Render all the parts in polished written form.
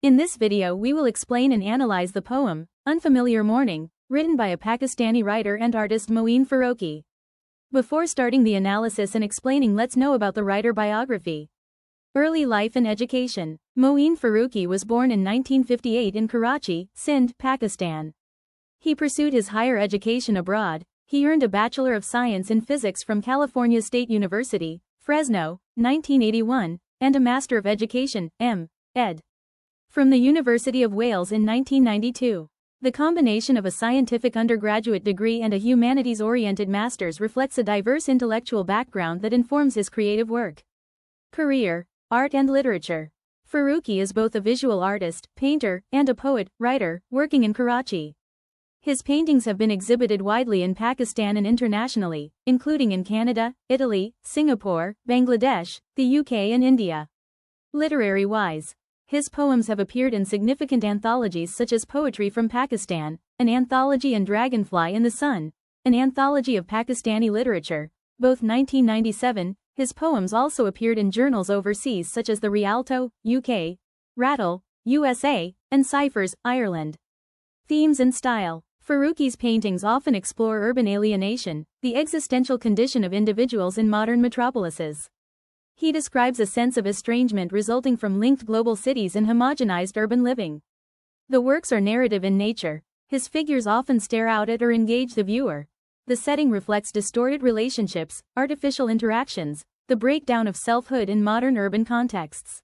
In this video we will explain and analyze the poem, Unfamiliar Morning, written by a Pakistani writer and artist Moeen Faroqi. Before starting the analysis and explaining, let's know about the writer biography. Early life and education. Moeen Faruqi was born in 1958 in Karachi, Sindh, Pakistan. He pursued his higher education abroad. He earned a Bachelor of Science in Physics from California State University, Fresno, 1981, and a Master of Education, M.Ed. from the University of Wales in 1992. The combination of a scientific undergraduate degree and a humanities-oriented master's reflects a diverse intellectual background that informs his creative work. Career, art and literature. Faruqi is both a visual artist, painter, and a poet, writer, working in Karachi. His paintings have been exhibited widely in Pakistan and internationally, including in Canada, Italy, Singapore, Bangladesh, the UK and India. Literary-wise, his poems have appeared in significant anthologies such as Poetry from Pakistan, an anthology, and Dragonfly in the Sun, an anthology of Pakistani literature, both 1997. His poems also appeared in journals overseas such as the Rialto, UK, Rattle, USA, and Ciphers, Ireland. Themes and style. Faruqi's paintings often explore urban alienation, the existential condition of individuals in modern metropolises. He describes a sense of estrangement resulting from linked global cities and homogenized urban living. The works are narrative in nature. His figures often stare out at or engage the viewer. The setting reflects distorted relationships, artificial interactions, the breakdown of selfhood in modern urban contexts.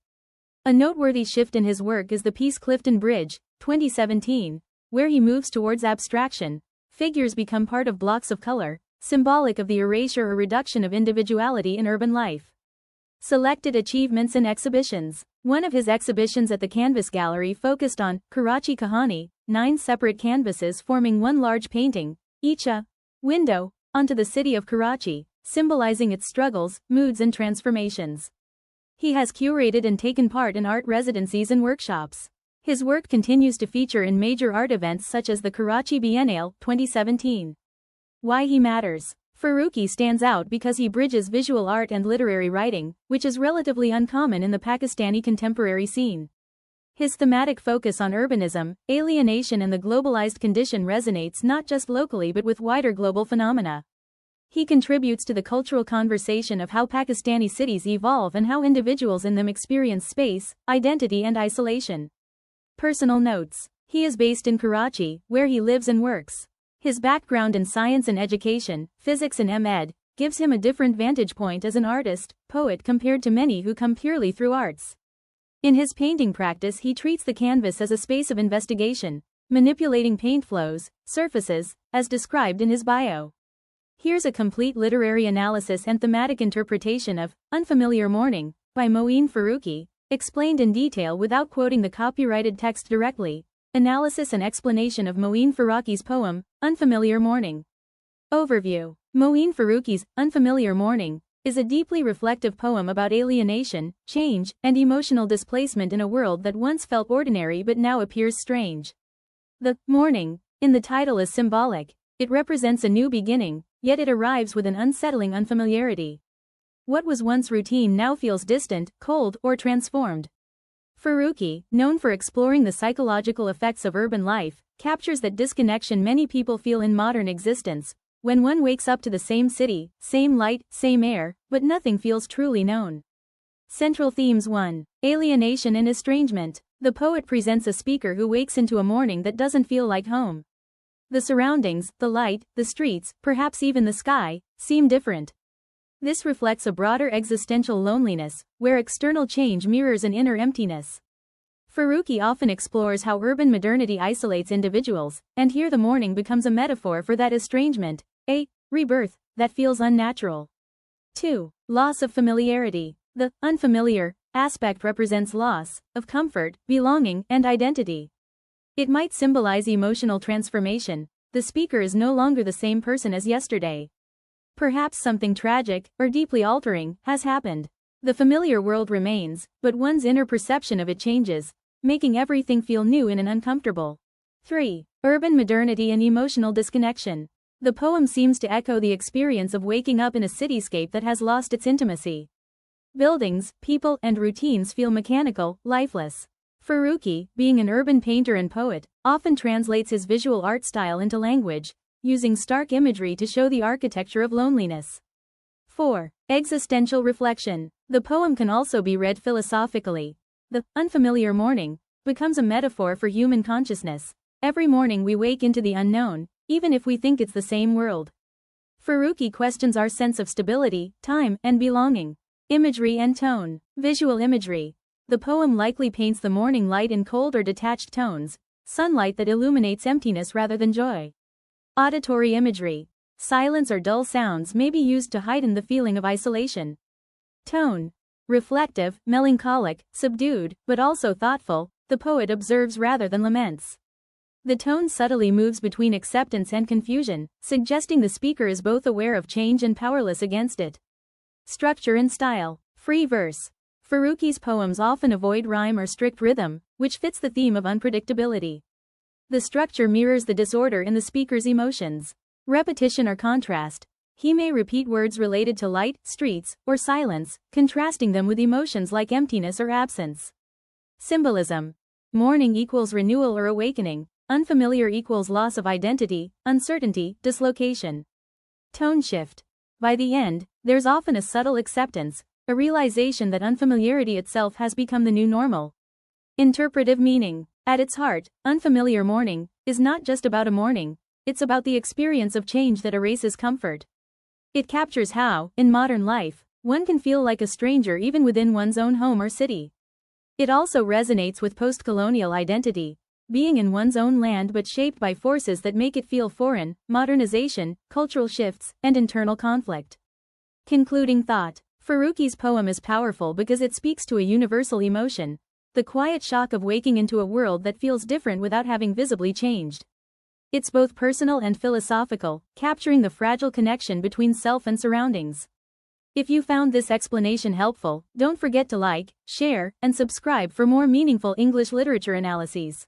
A noteworthy shift in his work is the piece Clifton Bridge, 2017, where he moves towards abstraction. Figures become part of blocks of color, symbolic of the erasure or reduction of individuality in urban life. Selected achievements and exhibitions. One of his exhibitions at the Canvas Gallery focused on Karachi Kahani, 9 separate canvases forming one large painting, each a window onto the city of Karachi, symbolizing its struggles, moods and transformations. He has curated and taken part in art residencies and workshops. His work continues to feature in major art events such as the Karachi Biennale, 2017. Why he matters. Faruqi stands out because he bridges visual art and literary writing, which is relatively uncommon in the Pakistani contemporary scene. His thematic focus on urbanism, alienation and the globalized condition resonates not just locally but with wider global phenomena. He contributes to the cultural conversation of how Pakistani cities evolve and how individuals in them experience space, identity and isolation. Personal notes. He is based in Karachi, where he lives and works. His background in science and education, physics and M.Ed., gives him a different vantage point as an artist, poet compared to many who come purely through arts. In his painting practice he treats the canvas as a space of investigation, manipulating paint flows, surfaces, as described in his bio. Here's a complete literary analysis and thematic interpretation of Unfamiliar Morning by Moeen Faruqi, explained in detail without quoting the copyrighted text directly. Analysis and explanation of Moeen Faruqi's poem, Unfamiliar Morning. Overview. Moeen Faruqi's Unfamiliar Morning is a deeply reflective poem about alienation, change, and emotional displacement in a world that once felt ordinary but now appears strange. The morning in the title is symbolic. It represents a new beginning, yet it arrives with an unsettling unfamiliarity. What was once routine now feels distant, cold, or transformed. Faruqi, known for exploring the psychological effects of urban life, captures that disconnection many people feel in modern existence, when one wakes up to the same city, same light, same air, but nothing feels truly known. Central themes. 1. Alienation and estrangement. The poet presents a speaker who wakes into a morning that doesn't feel like home. The surroundings, the light, the streets, perhaps even the sky, seem different. This reflects a broader existential loneliness, where external change mirrors an inner emptiness. Faruqi often explores how urban modernity isolates individuals, and here the morning becomes a metaphor for that estrangement, a rebirth that feels unnatural. 2. Loss of familiarity. The unfamiliar aspect represents loss of comfort, belonging, and identity. It might symbolize emotional transformation. The speaker is no longer the same person as yesterday. Perhaps something tragic, or deeply altering, has happened. The familiar world remains, but one's inner perception of it changes, making everything feel new and uncomfortable. 3. Urban modernity and emotional disconnection. The poem seems to echo the experience of waking up in a cityscape that has lost its intimacy. Buildings, people, and routines feel mechanical, lifeless. Faruqi, being an urban painter and poet, often translates his visual art style into language, using stark imagery to show the architecture of loneliness. 4. Existential reflection. The poem can also be read philosophically. The unfamiliar morning becomes a metaphor for human consciousness. Every morning we wake into the unknown, even if we think it's the same world. Faruqi questions our sense of stability, time, and belonging. Imagery and tone. Visual imagery. The poem likely paints the morning light in cold or detached tones, sunlight that illuminates emptiness rather than joy. Auditory imagery. Silence or dull sounds may be used to heighten the feeling of isolation. Tone. Reflective, melancholic, subdued, but also thoughtful, the poet observes rather than laments. The tone subtly moves between acceptance and confusion, suggesting the speaker is both aware of change and powerless against it. Structure and style. Free verse. Faruqi's poems often avoid rhyme or strict rhythm, which fits the theme of unpredictability. The structure mirrors the disorder in the speaker's emotions. Repetition or contrast. He may repeat words related to light, streets, or silence, contrasting them with emotions like emptiness or absence. Symbolism. Morning equals renewal or awakening. Unfamiliar equals loss of identity, uncertainty, dislocation. Tone shift. By the end, there's often a subtle acceptance, a realization that unfamiliarity itself has become the new normal. Interpretive meaning. At its heart, Unfamiliar Morning is not just about a morning, it's about the experience of change that erases comfort. It captures how, in modern life, one can feel like a stranger even within one's own home or city. It also resonates with post-colonial identity, being in one's own land but shaped by forces that make it feel foreign, modernization, cultural shifts, and internal conflict. Concluding thought. Faruqi's poem is powerful because it speaks to a universal emotion, the quiet shock of waking into a world that feels different without having visibly changed. It's both personal and philosophical, capturing the fragile connection between self and surroundings. If you found this explanation helpful, don't forget to like, share, and subscribe for more meaningful English literature analyses.